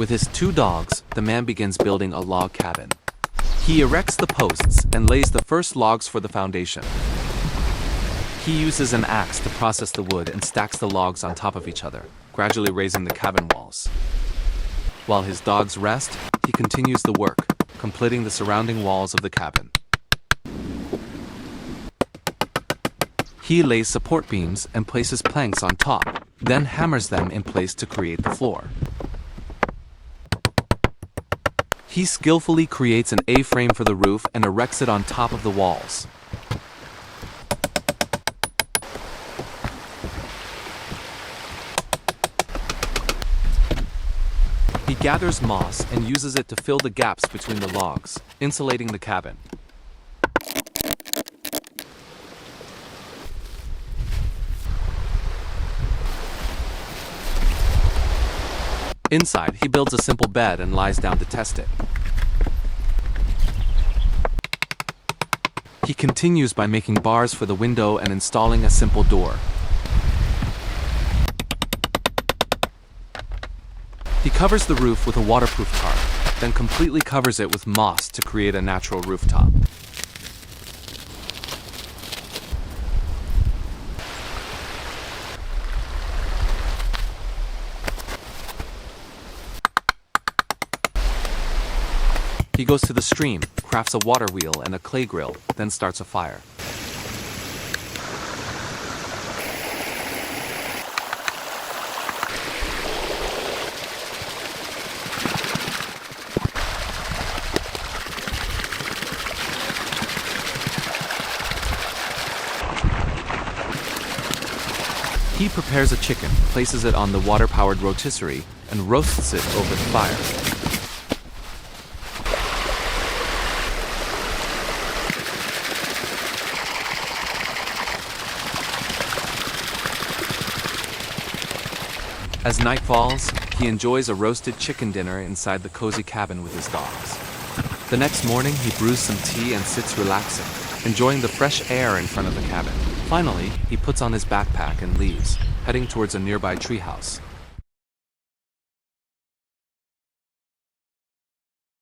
With his 2 dogs, the man begins building a log cabin. He erects the posts and lays the first logs for the foundation. He uses an axe to process the wood and stacks the logs on top of each other, gradually raising the cabin walls. While his dogs rest, he continues the work, completing the surrounding walls of the cabin. He lays support beams and places planks on top, then hammers them in place to create the floor. He skillfully creates an A-frame for the roof and erects it on top of the walls. He gathers moss and uses it to fill the gaps between the logs, insulating the cabin. Inside, he builds a simple bed and lies down to test it. He continues by making bars for the window and installing a simple door. He covers the roof with a waterproof tarp, then completely covers it with moss to create a natural rooftop. He goes to the stream, crafts a water wheel and a clay grill, then starts a fire. He prepares a chicken, places it on the water-powered rotisserie, and roasts it over the fire. As night falls, he enjoys a roasted chicken dinner inside the cozy cabin with his dogs. The next morning, he brews some tea and sits relaxing, enjoying the fresh air in front of the cabin. Finally, he puts on his backpack and leaves, heading towards a nearby treehouse.